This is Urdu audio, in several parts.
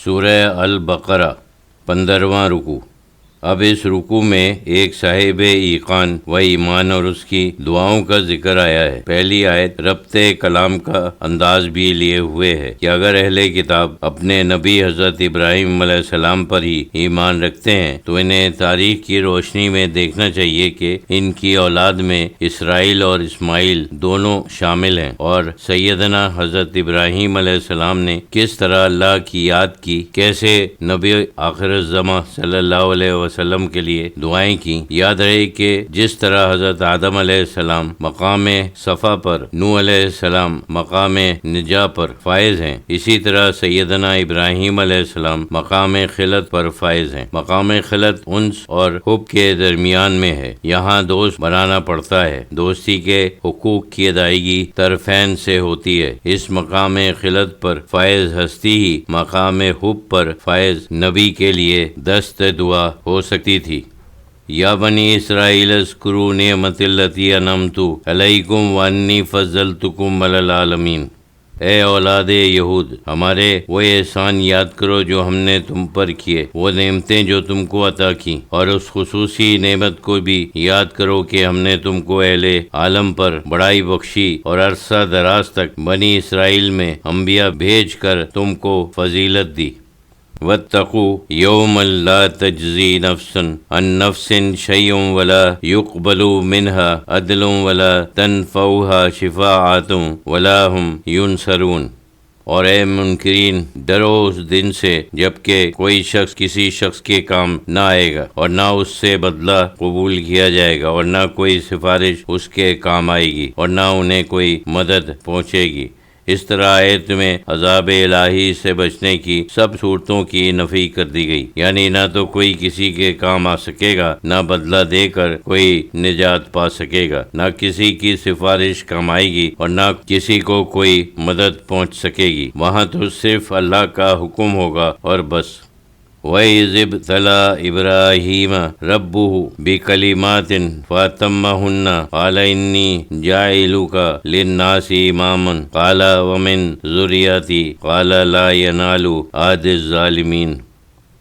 سورہ البقرہ 15واں رکوع۔ اب اس رکوع میں ایک صاحب ایقان و ایمان اور اس کی دعاؤں کا ذکر آیا ہے۔ پہلی آیت ربط کلام کا انداز بھی لیے ہوئے ہے کہ اگر اہل کتاب اپنے نبی حضرت ابراہیم علیہ السلام پر ہی ایمان رکھتے ہیں تو انہیں تاریخ کی روشنی میں دیکھنا چاہیے کہ ان کی اولاد میں اسرائیل اور اسماعیل دونوں شامل ہیں، اور سیدنا حضرت ابراہیم علیہ السلام نے کس طرح اللہ کی یاد کی، کیسے نبی آخر الزماں صلی اللہ علیہ وسلم کے لیے دعائیں کی۔ یاد رہے کہ جس طرح حضرت آدم علیہ السلام مقام صفا پر، نوح علیہ السلام مقام نجا پر فائز ہیں، اسی طرح سیدنا ابراہیم علیہ السلام مقام خلت پر فائز ہیں۔ مقام خلت انس اور حب کے درمیان میں ہے، یہاں دوست بنانا پڑتا ہے، دوستی کے حقوق کی ادائیگی طرفین سے ہوتی ہے۔ اس مقام خلت پر فائز ہستی ہی مقام حب پر فائز نبی کے لیے دست دعا ہو سکتی تھی۔ یا بنی اسرائیل اذکروا نعمت التی انعمت علیکم وانی فضلتکم علی العالمین۔ اے اولاد یہود، ہمارے وہ احسان یاد کرو جو ہم نے تم پر کیے، وہ نعمتیں جو تم کو عطا کیں، اور اس خصوصی نعمت کو بھی یاد کرو کہ ہم نے تم کو اہل عالم پر بڑائی بخشی اور عرصہ دراز تک بنی اسرائیل میں انبیاء بھیج کر تم کو فضیلت دی۔ واتقوا یوما لا تجزی نفس عن نفس شیئا ولا یقبل منها عدل ولا تنفعها شفاعۃ ولا هم ینصرون۔ اور اے منکرین، ڈرو اس دن سے جبکہ کوئی شخص کسی شخص کے کام نہ آئے گا اور نہ اس سے بدلہ قبول کیا جائے گا، اور نہ کوئی سفارش اس کے کام آئے گی، اور نہ انہیں کوئی مدد پہنچے گی۔ اس طرح آیت میں عذاب الہی سے بچنے کی سب صورتوں کی نفی کر دی گئی، یعنی نہ تو کوئی کسی کے کام آ سکے گا، نہ بدلہ دے کر کوئی نجات پا سکے گا، نہ کسی کی سفارش کام آئے گی، اور نہ کسی کو کوئی مدد پہنچ سکے گی۔ وہاں تو صرف اللہ کا حکم ہوگا اور بس۔ وَإِذِ ابْتَلَىٰ إِبْرَاهِيمَ رَبُّهُ بِكَلِمَاتٍ فَأَتَمَّهُنَّ قَالَ إِنِّي جَاعِلُكَ لِلنَّاسِ إِمَامًا قَالَ وَمِن ذُرِّيَّتِي قَالَ لَا يَنَالُ عَهْدِ الظَّالِمِينَ۔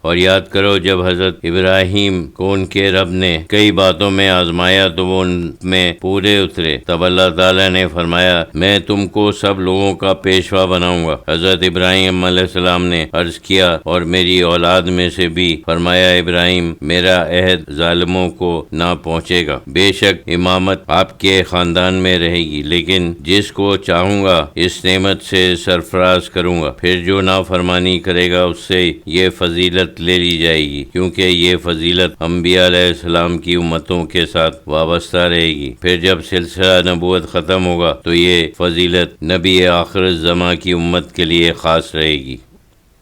اور یاد کرو جب حضرت ابراہیم کو ان کے رب نے کئی باتوں میں آزمایا تو وہ ان میں پورے اترے، تب اللہ تعالیٰ نے فرمایا میں تم کو سب لوگوں کا پیشوا بناؤں گا۔ حضرت ابراہیم علیہ السلام نے عرض کیا اور میری اولاد میں سے بھی، فرمایا ابراہیم میرا عہد ظالموں کو نہ پہنچے گا، بے شک امامت آپ کے خاندان میں رہے گی، لیکن جس کو چاہوں گا اس نعمت سے سرفراز کروں گا، پھر جو نافرمانی کرے گا اس سے یہ فضیلت لے لی جائے گی، کیونکہ یہ فضیلت انبیاء علیہ السلام کی امتوں کے ساتھ وابستہ رہے گی۔ پھر جب سلسلہ نبوت ختم ہوگا تو یہ فضیلت نبی آخر الزماں کی امت کے لیے خاص رہے گی۔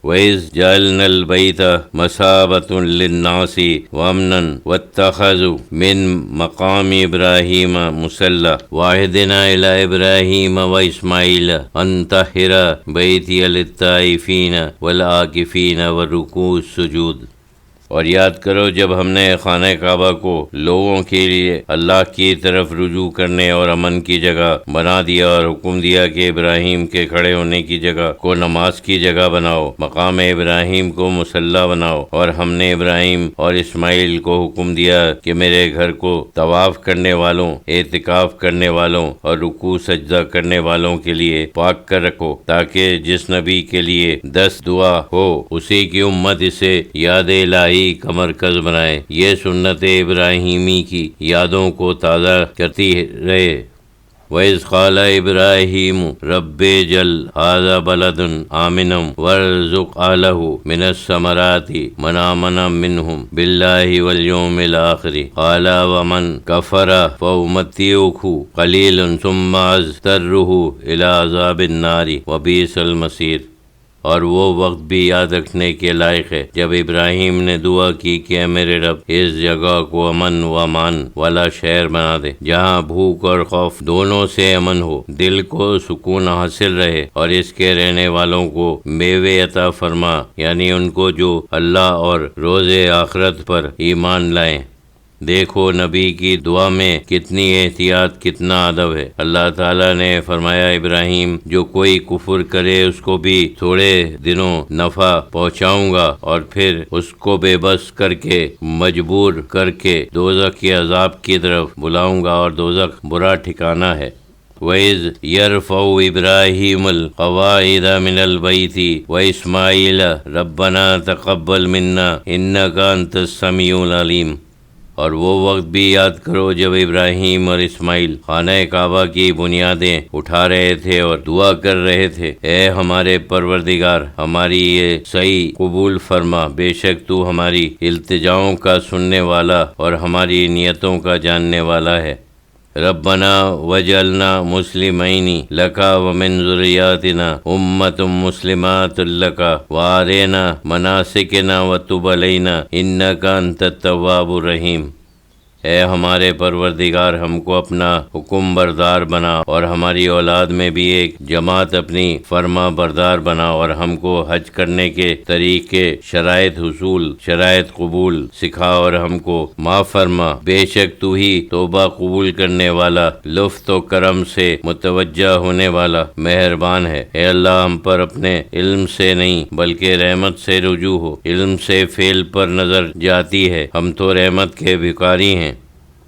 وَإِذْ جَعَلْنَا الْبَيْتَ مَثَابَةً لِلنَّاسِ وَأَمْنًا وَاتَّخَذُوا مِن مَّقَامِ إِبْرَاهِيمَ مُصَلًّى وَعَهِدْنَا إِلَىٰ إِبْرَاهِيمَ وَإِسْمَاعِيلَ أَن طَهِّرَ بَيْتِيَ لِلطَّائِفِينَ وَالْعَاكِفِينَ وَالرُّكُوعِ السُّجُودِ۔ اور یاد کرو جب ہم نے خانہ کعبہ کو لوگوں کے لیے اللہ کی طرف رجوع کرنے اور امن کی جگہ بنا دیا اور حکم دیا کہ ابراہیم کے کھڑے ہونے کی جگہ کو نماز کی جگہ بناؤ، مقام ابراہیم کو مصلی بناؤ، اور ہم نے ابراہیم اور اسماعیل کو حکم دیا کہ میرے گھر کو طواف کرنے والوں، اعتکاف کرنے والوں اور رکوع سجدہ کرنے والوں کے لیے پاک کر رکھو، تاکہ جس نبی کے لیے دست دعا ہو اسی کی امت اسے یاد الہی کا مرکز بنائے، یہ سنت ابراہیمی کی یادوں کو تازہ کرتی رہے۔ وَإِذْ قَالَ إِبْرَاهِيمُ رَبِّ اجْعَلْ هَٰذَا بَلَدًا آمِنًا وَارْزُقْ أَهْلَهُ مِنَ الثَّمَرَاتِ مَنْ آمَنَ مِنْهُم بِاللَّهِ وَالْيَوْمِ الْآخِرِ قَالَ وَمَنْ كَفَرَ فَأُمَتِّعُهُ قَلِيلًا ثُمَّ أَضْطَرُّهُ إِلَىٰ عَذَابِ النَّارِ وَبِئْسَ الْمَصِيرُ۔ اور وہ وقت بھی یاد رکھنے کے لائق ہے جب ابراہیم نے دعا کی کہ اے میرے رب اس جگہ کو امن و امان والا شہر بنا دے، جہاں بھوک اور خوف دونوں سے امن ہو، دل کو سکون حاصل رہے، اور اس کے رہنے والوں کو میوے عطا فرما، یعنی ان کو جو اللہ اور روز آخرت پر ایمان لائیں۔ دیکھو نبی کی دعا میں کتنی احتیاط، کتنا ادب ہے۔ اللہ تعالیٰ نے فرمایا ابراہیم جو کوئی کفر کرے اس کو بھی تھوڑے دنوں نفع پہنچاؤں گا اور پھر اس کو بے بس کر کے، مجبور کر کے دوزخ کے عذاب کی طرف بلاؤں گا، اور دوزخ برا ٹھکانہ ہے۔ وَإِذْ يَرْفَعُ إِبْرَاهِيمُ الْقَوَاعِدَ مِنَ الْبَيْتِ وَإِسْمَاعِيلُ رَبَّنَا تَقَبَّلْ مِنَّا إِنَّكَ أَنْتَ السَّمِيعُ الْعَلِيمُ۔ اور وہ وقت بھی یاد کرو جب ابراہیم اور اسماعیل خانہ کعبہ کی بنیادیں اٹھا رہے تھے اور دعا کر رہے تھے، اے ہمارے پروردگار ہماری یہ صحیح قبول فرما، بے شک تو ہماری التجاؤں کا سننے والا اور ہماری نیتوں کا جاننے والا ہے۔ ربنا وجعلنا مسلمین لک ومن ذریاتنا امۃ مسلمات لک وارنا مناسکنا وتب علینا انک انت التواب الرحیم۔ اے ہمارے پروردگار ہم کو اپنا حکم بردار بنا اور ہماری اولاد میں بھی ایک جماعت اپنی فرما بردار بنا، اور ہم کو حج کرنے کے طریقے، شرائط حصول، شرائط قبول سکھا اور ہم کو معاف فرما، بے شک تو ہی توبہ قبول کرنے والا، لطف و کرم سے متوجہ ہونے والا مہربان ہے۔ اے اللہ ہم پر اپنے علم سے نہیں بلکہ رحمت سے رجوع ہو، علم سے فعل پر نظر جاتی ہے، ہم تو رحمت کے بھکاری ہیں۔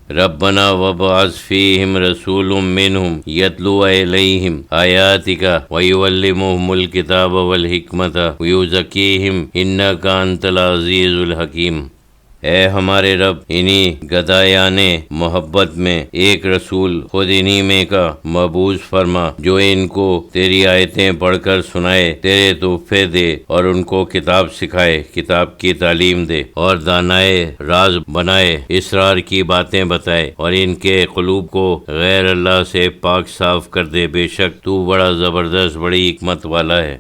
ربنا وابعث فیہم رسول منہم یتلو علیہم آیاتک ویعلمہم الکتاب والحکمت ویزکیہم انک انت العزیز الحکیم۔ اے ہمارے رب انہی گدایان محبت میں ایک رسول خود انہی میں کا مبعوث فرما جو ان کو تیری آیتیں پڑھ کر سنائے، تیرے تحفے دے اور ان کو کتاب سکھائے، کتاب کی تعلیم دے اور دانائے راز بنائے، اسرار کی باتیں بتائے اور ان کے قلوب کو غیر اللہ سے پاک صاف کر دے، بے شک تو بڑا زبردست، بڑی حکمت والا ہے۔